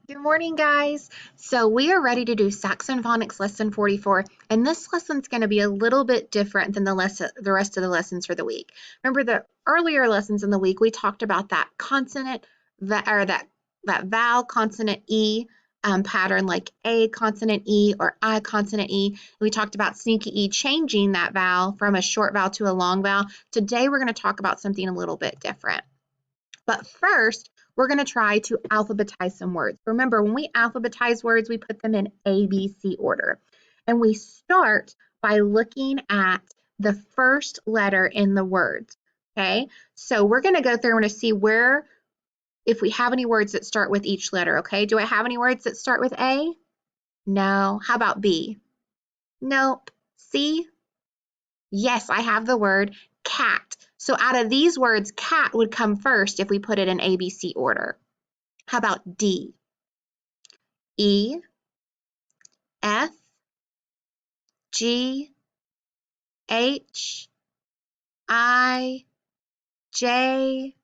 Good morning, guys. So we are ready to do Saxon Phonics Lesson 44, and this lesson's going to be a little bit different than the rest of the lessons for the week. Remember the earlier lessons in the week, we talked about that consonant, that vowel consonant E pattern, like A consonant E or I consonant E. We talked about sneaky E changing that vowel from a short vowel to a long vowel. Today we're going to talk about something a little bit different. But first, we're going to try to alphabetize some words. Remember, when we alphabetize words, we put them in ABC order. And we start by looking at the first letter in the words. Okay, so we're going to go through and see if we have any words that start with each letter. Okay, do I have any words that start with A? No. How about B? Nope. C? Yes, I have the word cat. So out of these words, cat would come first if we put it in ABC order. How about D? E, F, G, H, I, J.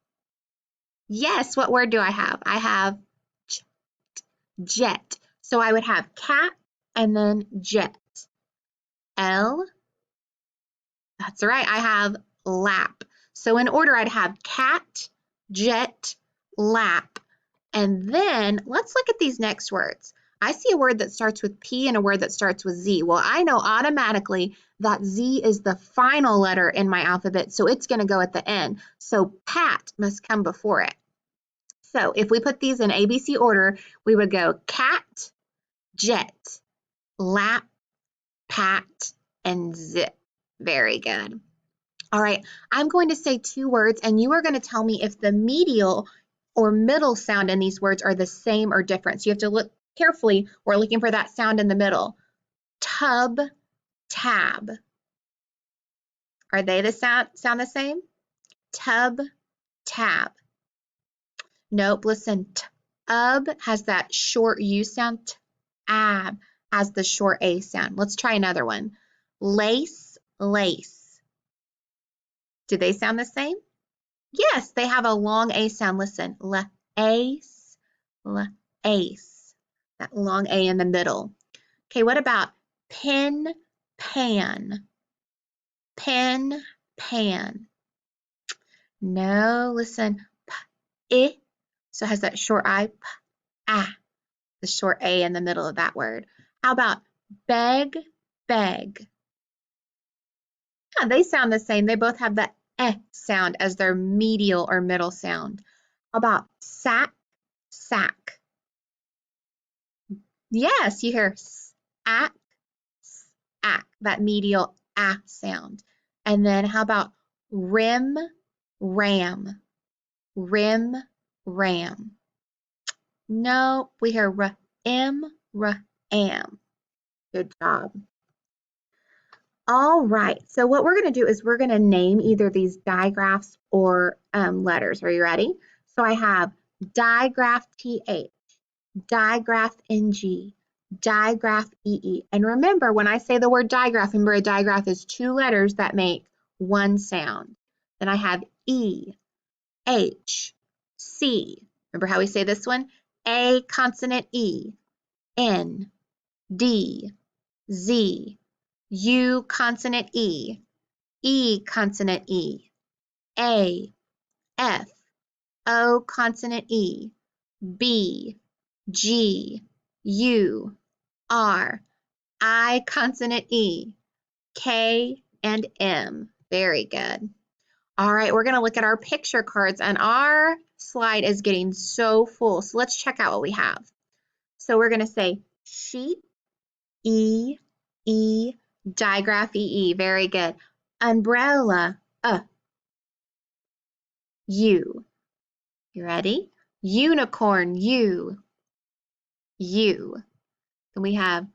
Yes, what word do I have? I have jet. So I would have cat and then jet. L, that's right, I have lap. So in order, I'd have cat, jet, lap. And then let's look at these next words. I see a word that starts with P and a word that starts with Z. Well, I know automatically that Z is the final letter in my alphabet, so it's going to go at the end. So pat must come before it. So if we put these in ABC order, we would go cat, jet, lap, pat, and zip. Very good. All right, I'm going to say two words, and you are going to tell me if the medial or middle sound in these words are the same or different. So you have to look carefully. We're looking for that sound in the middle. Tub, tab. Are they the sound the same? Tub, tab. Nope, listen. Tub has that short U sound. Tab has the short A sound. Let's try another one. Lace, lace. Do they sound the same? Yes, they have a long A sound. Listen, ace, ace. That long A in the middle. Okay, what about pin, pan? Pin, pan. No, listen, I. So it has that short I, the short A in the middle of that word. How about beg, beg? Yeah, they sound the same. They both have the sound as their medial or middle sound. How about sack, sack? Yes, you hear sack, sack, that medial sound. And then how about rim, ram? Rim, ram. No, we hear am. Good job. All right, so what we're going to do is we're going to name either these digraphs or letters. Are you ready? So I have digraph TH, digraph NG, digraph EE. And remember, when I say the word digraph, remember a digraph is two letters that make one sound. Then I have E, H, C. Remember how we say this one? A consonant E, N, D, Z, U consonant E, E consonant E, A, F, O consonant E, B, G, U, R, I consonant E, K, and M. Very good. All right, we're going to look at our picture cards, and our slide is getting so full. So let's check out what we have. So we're going to say sheep, E, digraph EE. Very good. Umbrella, U. You ready? Unicorn, U. Then we have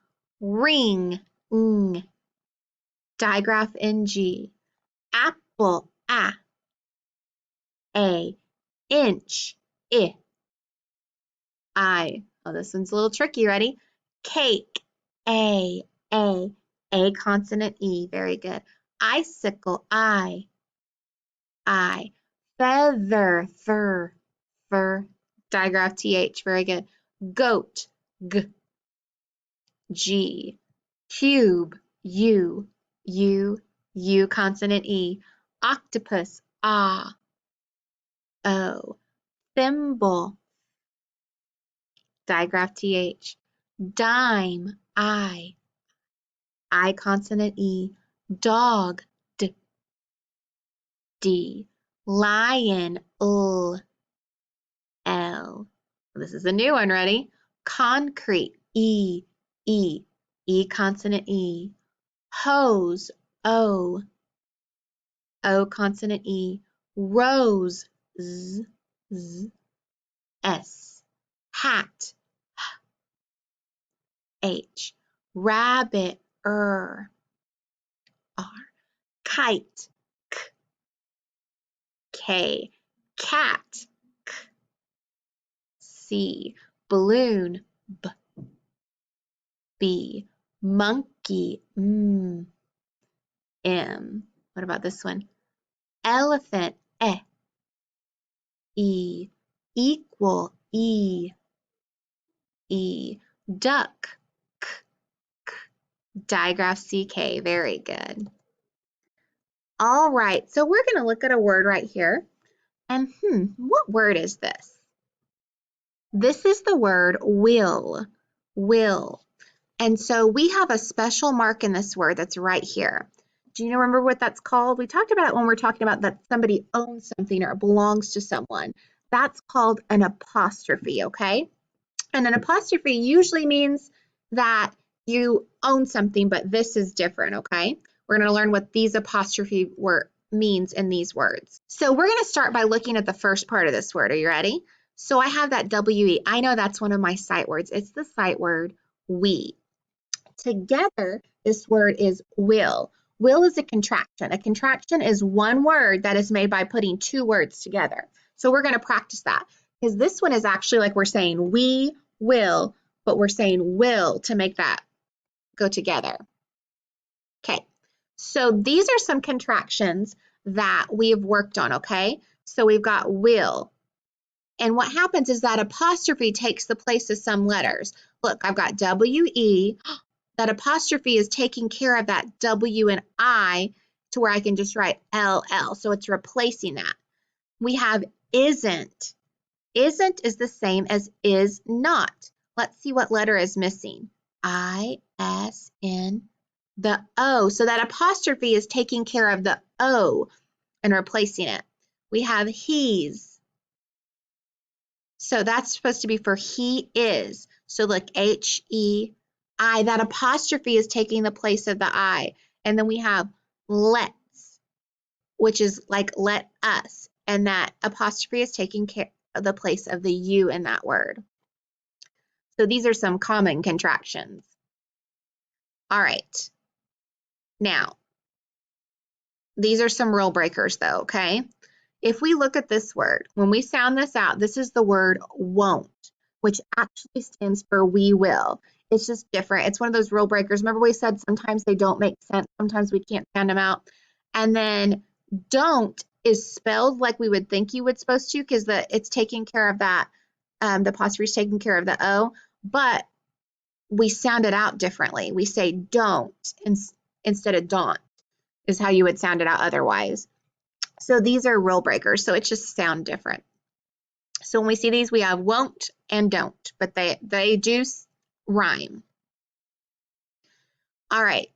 ring, ng. Digraph NG. Apple, A. Inch, I. Oh, this one's a little tricky. Ready? Cake, A. Consonant E. Very good. Icicle, I. Feather, fur. Digraph TH. Very good. Goat, G. G. Cube, U. U consonant E. Octopus, Ah. O. Thimble, digraph TH. Dime, I consonant E. Dog, D. D. Lion, L. L. This is a new one, ready? Concrete, E. Consonant E. Hose, O. Consonant E. Rose, Z. S. Hat, H. Rabbit, R. Kite, K. Cat, C. Balloon, B. Monkey, M. What about this one? Elephant, E. Equal, E. Duck, digraph CK. Very good. All right, so we're going to look at a word right here. And what word is this? This is the word will. And so we have a special mark in this word that's right here. Do you remember what that's called? We talked about it when we're talking about that somebody owns something or it belongs to someone. That's called an apostrophe, okay? And an apostrophe usually means that you own something, but this is different, okay? We're going to learn what these apostrophe word means in these words. So we're going to start by looking at the first part of this word. Are you ready? So I have that WE. I know that's one of my sight words. It's the sight word we. Together, this word is will. Will is a contraction. A contraction is one word that is made by putting two words together. So we're going to practice that because this one is actually like we're saying we will, but we're saying will to make that go together. Okay, so these are some contractions that we have worked on, okay? So we've got will. And what happens is that apostrophe takes the place of some letters. Look, I've got WE. That apostrophe is taking care of that W and I to where I can just write LL. So it's replacing that. We have isn't. Isn't is the same as is not. Let's see what letter is missing. I-S-N, the O. So that apostrophe is taking care of the O and replacing it. We have he's. So that's supposed to be for he is. So look, H-E-I. That apostrophe is taking the place of the I. And then we have let's, which is like let us. And that apostrophe is taking care of the place of the U in that word. So these are some common contractions. All right. Now, these are some rule breakers though, okay? If we look at this word, when we sound this out, this is the word won't, which actually stands for we will. It's just different. It's one of those rule breakers. Remember we said sometimes they don't make sense. Sometimes we can't sound them out. And then don't is spelled like we would think you would supposed to because it's taking care of that. The apostrophe is taking care of the O, but we sound it out differently. We say don't instead of don't is how you would sound it out otherwise. So these are rule breakers, so it just sound different. So when we see these, we have won't and don't, but they do rhyme. All right,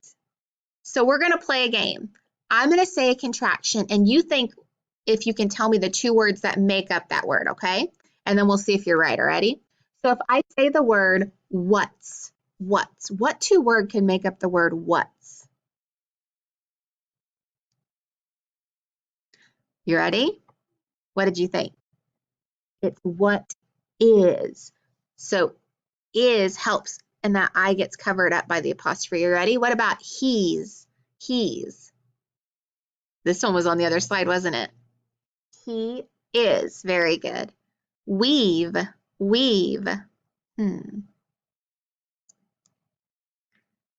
so we're going to play a game. I'm going to say a contraction, and you think if you can tell me the two words that make up that word, okay? And then we'll see if you're right. Ready? So if I say the word what's, what two words can make up the word what's? You ready? What did you think? It's what is. So is helps and that I gets covered up by the apostrophe. You ready? What about he's? He's. This one was on the other slide, wasn't it? He is. Very good. We've.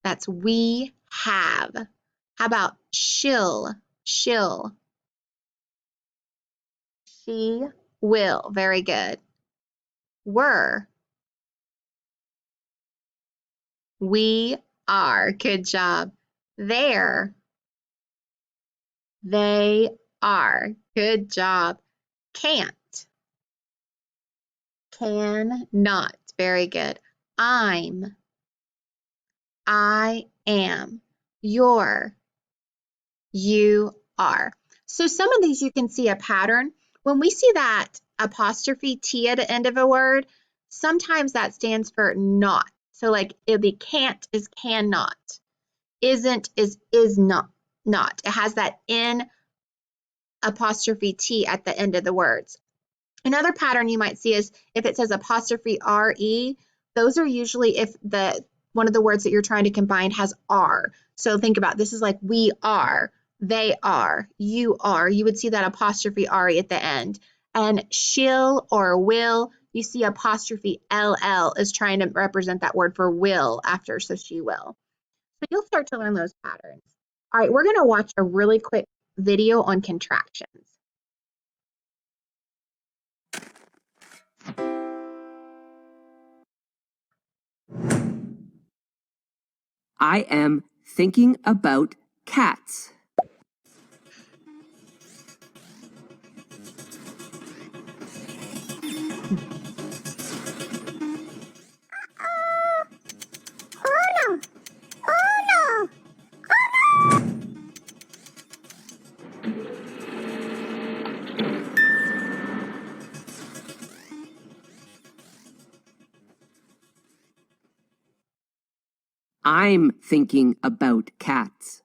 That's we have. How about she'll? She will. Very good. Were. We are. Good job. There. They are. Good job. Can't. Can not. Very good. I'm. I am. You're. You are. So some of these you can see a pattern. When we see that apostrophe T at the end of a word, sometimes that stands for not. So like it'll be can't is cannot. Isn't is not. Not. It has that N apostrophe T at the end of the words. Another pattern you might see is if it says apostrophe RE, those are usually if one of the words that you're trying to combine has R. So think about this is like we are, they are, you are. You would see that apostrophe RE at the end. And she'll or will, you see apostrophe LL is trying to represent that word for will after, so she will. So you'll start to learn those patterns. All right, we're going to watch a really quick video on contractions. I am thinking about cats. I'm thinking about cats.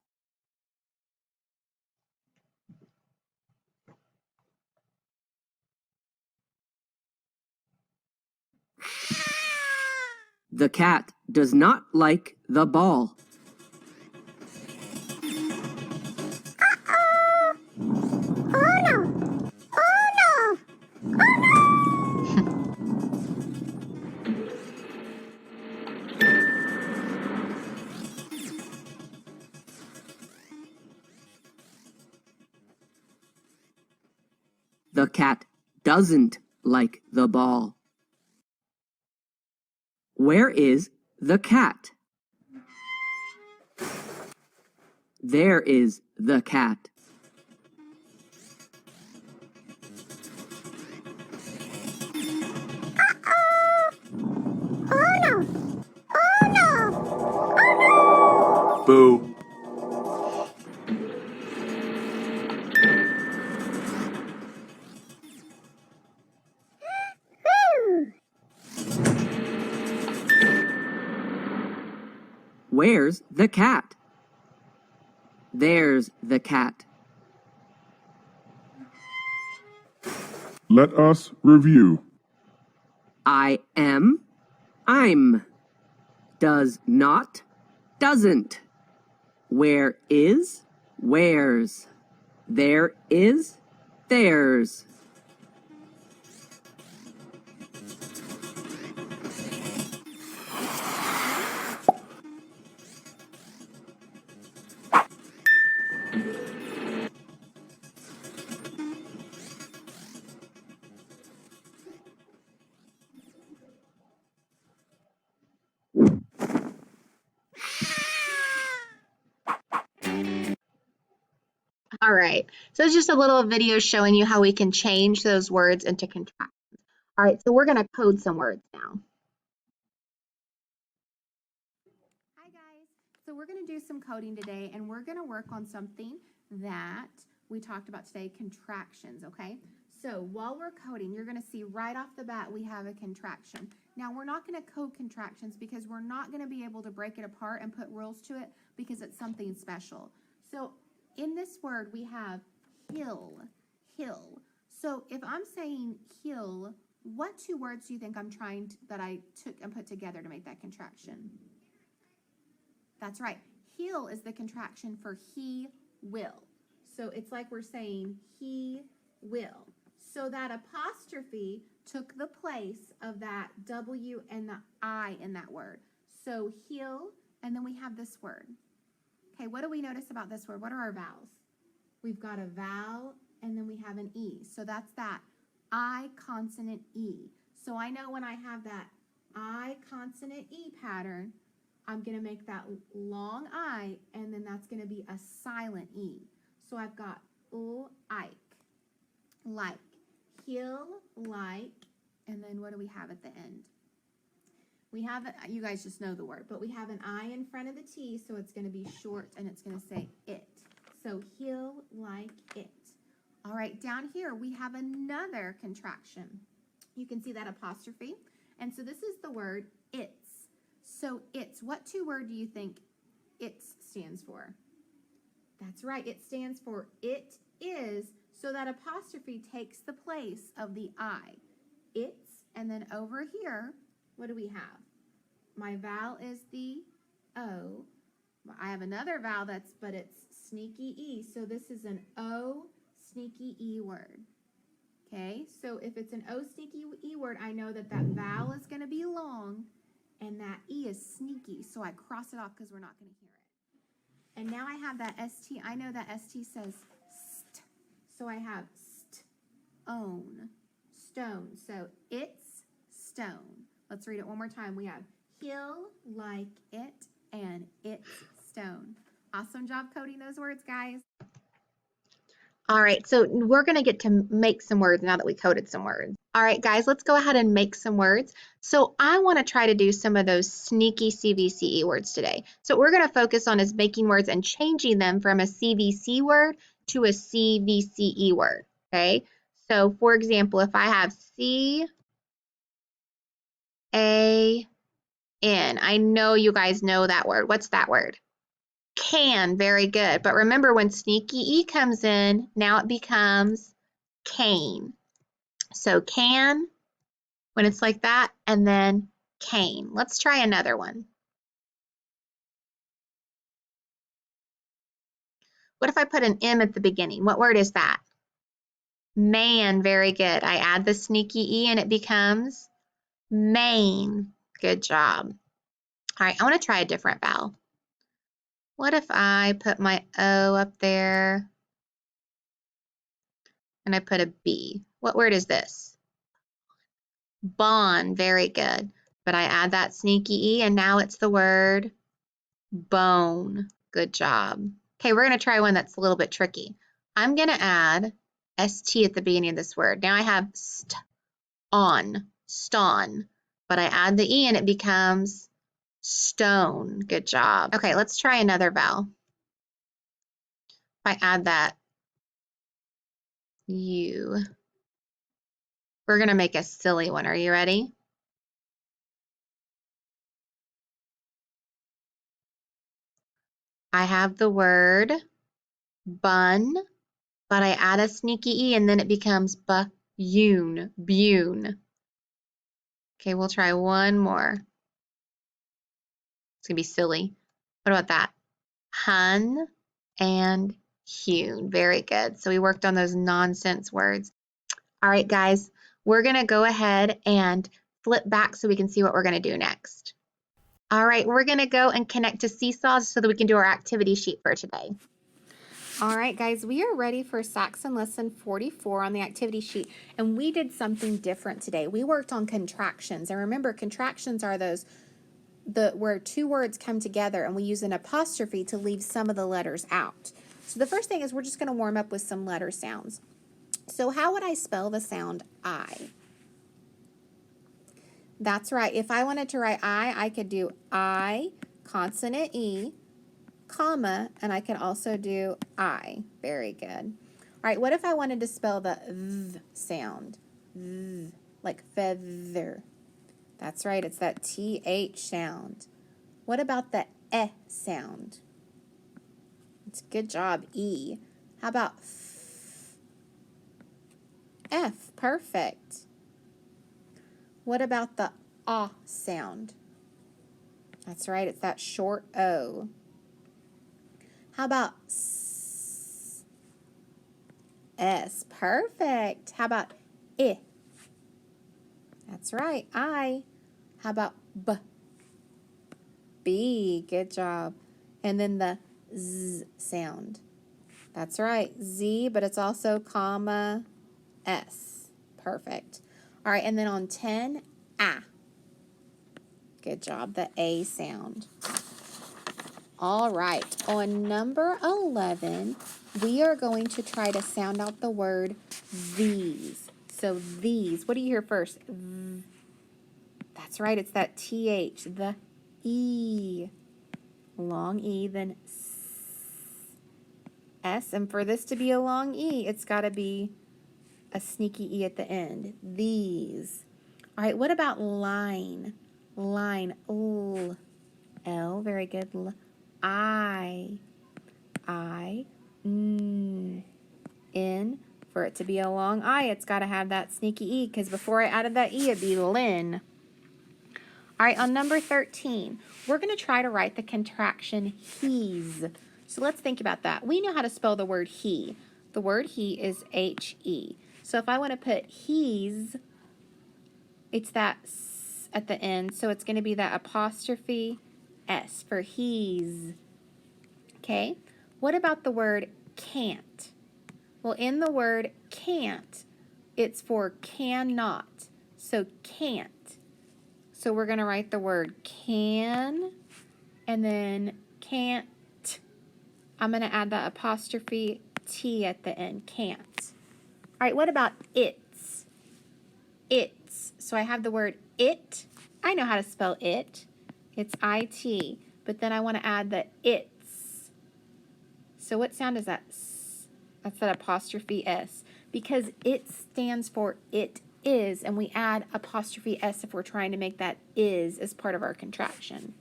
The cat does not like the ball. The cat doesn't like the ball. Where is the cat? There is the cat. Boo. Where's the cat? There's the cat. Let us review. I am, I'm. Does not, doesn't. Where is, where's. There is, there's. All right, so it's just a little video showing you how we can change those words into contractions. All right, so we're going to code some words now. Hi guys, so we're going to do some coding today and we're going to work on something that we talked about today, contractions, okay? So while we're coding, you're going to see right off the bat we have a contraction. Now we're not going to code contractions because we're not going to be able to break it apart and put rules to it because it's something special. So in this word we have hill, hill. So if I'm saying hill, what two words do you think I'm trying to, that I took and put together to make that contraction? That's right. He'll is the contraction for he will. So it's like we're saying he will. So that apostrophe took the place of that W and the I in that word. So he'll, and then we have this word. Okay, what do we notice about this word? What are our vowels? We've got a vowel and then we have an E. So that's that I consonant E. So I know when I have that I consonant E pattern, I'm going to make that long I, and then that's going to be a silent E. So I've got like, he'll, like, and then what do we have at the end? We have, you guys just know the word, but we have an I in front of the T, so it's going to be short, and it's going to say it. So he'll like it. All right, down here we have another contraction. You can see that apostrophe. And so this is the word it's. So it's, what two word do you think it stands for? That's right, it stands for it is. So that apostrophe takes the place of the I. It's, and then over here, what do we have? My vowel is the O. I have another vowel but it's sneaky E. So this is an O sneaky E word. Okay, so if it's an O sneaky E word, I know that that vowel is going to be long and that E is sneaky. So I cross it off because we're not going to hear it. And now I have that ST. I know that ST says st. So I have own, stone. So it's stone. Let's read it one more time. We have he'll like it and it's stone. Awesome job coding those words, guys. All right, so we're going to get to make some words now that we coded some words. All right, guys, let's go ahead and make some words. So I want to try to do some of those sneaky CVCE words today. So what we're going to focus on is making words and changing them from a CVC word to a CVCE word, okay? So, for example, if I have C-A-N, I know you guys know that word. What's that word? Can, very good. But remember, when sneaky E comes in, now it becomes cane. So can, when it's like that, and then cane. Let's try another one. What if I put an M at the beginning? What word is that? Man, very good. I add the sneaky E and it becomes main. Good job. All right, I want to try a different vowel. What if I put my O up there and I put a B? What word is this? Bond, very good. But I add that sneaky E and now it's the word bone. Good job. Okay, we're going to try one that's a little bit tricky. I'm going to add ST at the beginning of this word. Now I have ston, but I add the E and it becomes stone. Good job. Okay, let's try another vowel. If I add that U, we're going to make a silly one. Are you ready? I have the word bun, but I add a sneaky E and then it becomes bune. Okay, we'll try one more. It's going to be silly. What about that? Hun and hewn. Very good. So we worked on those nonsense words. All right, guys, we're going to go ahead and flip back so we can see what we're going to do next. All right, we're going to go and connect to Seesaw so that we can do our activity sheet for today. All right, guys, we are ready for Saxon Lesson 44 on the activity sheet, and we did something different today. We worked on contractions, and remember, contractions are those where two words come together and we use an apostrophe to leave some of the letters out. So the first thing is we're just going to warm up with some letter sounds. So how would I spell the sound I? That's right. If I wanted to write I could do I, consonant E, comma, and I can also do I. Very good. All right, what if I wanted to spell the V sound? V, like feather. That's right, it's that TH sound. What about the E sound? It's good job, E. How about F? F, perfect. What about the ah sound? That's right, it's that short O. How about S? S, perfect. How about I? That's right, I. How about B? B, good job. And then the Z sound. That's right, Z, but it's also comma S. Perfect. All right, and then on 10, ah. Good job, the A sound. All right, on number 11, we are going to try to sound out the word these. So these, what do you hear first? That's right, it's that TH, the E. Long E, then S. And for this to be a long E, it's got to be a sneaky E at the end. These. All right, what about line? Line, L. L, very good. I, N. For it to be a long I, it's got to have that sneaky E, because before I added that E, it'd be Lin. All right, on number 13, we're going to try to write the contraction he's. So let's think about that. We know how to spell the word he. The word he is H-E. So if I want to put he's, it's that S at the end, so it's going to be that apostrophe S for he's. Okay, what about the word can't? Well, in the word can't, it's for cannot. So can't. So we're going to write the word can and then can't. I'm going to add the apostrophe T at the end, can't. All right, what about it's? It's. So I have the word it. I know how to spell it. It's I-T. But then I want to add the it's. So what sound is that? That's that apostrophe S. Because it stands for it is, and we add apostrophe S if we're trying to make that is as part of our contraction.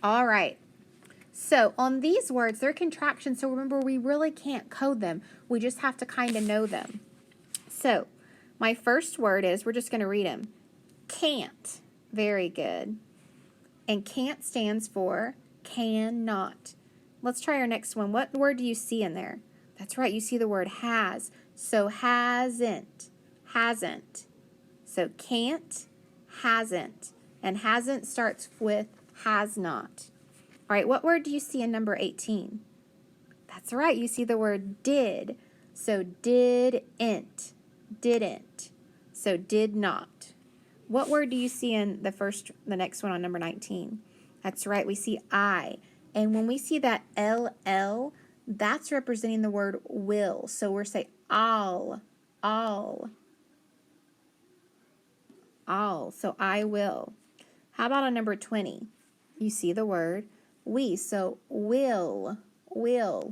All right. So on these words, they're contractions, so remember, we really can't code them. We just have to kind of know them. So my first word is, we're just going to read them. Can't. Very good. And can't stands for cannot. Let's try our next one. What word do you see in there? That's right, you see the word has. So hasn't. Hasn't. So can't, hasn't. And hasn't starts with has not. All right, what word do you see in number 18? That's right, you see the word did. So didn't, didn't. So did not. What word do you see in the next one on number 19? That's right, we see I. And when we see that LL, that's representing the word will. So we're saying all. So I will. How about on number 20? You see the word we. So will,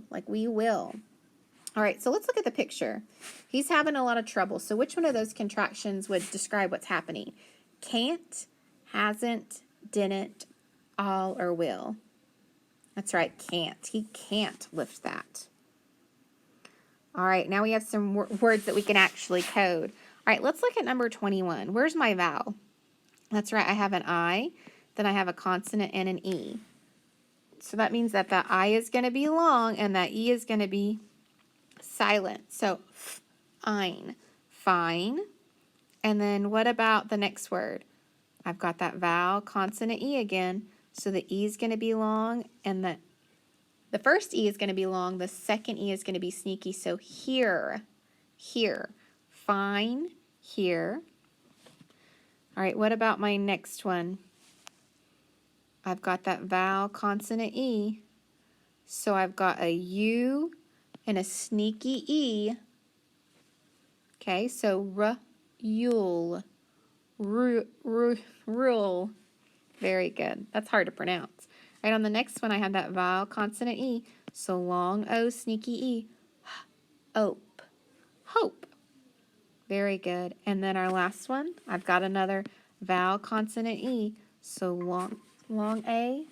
like we will. All right, so let's look at the picture. He's having a lot of trouble. So which one of those contractions would describe what's happening? Can't, hasn't, didn't, all, or will? That's right, can't. He can't lift that. All right, now we have some words that we can actually code. All right, let's look at number 21. Where's my vowel? That's right, I have an I, then I have a consonant and an E. So that means that the I is going to be long and that E is going to be silent. So fine, fine. And then what about the next word? I've got that vowel, consonant E again. So the E is going to be long and the first E is going to be long. The second E is going to be sneaky. So here, fine, here. All right, what about my next one? I've got that vowel, consonant E. So I've got a U and a sneaky E. Okay, so yule, rule. Very good. That's hard to pronounce. Right, on the next one, I have that vowel, consonant E. So long O, sneaky E. Ope. Hope. Very good. And then our last one, I've got another vowel, consonant E. So long A,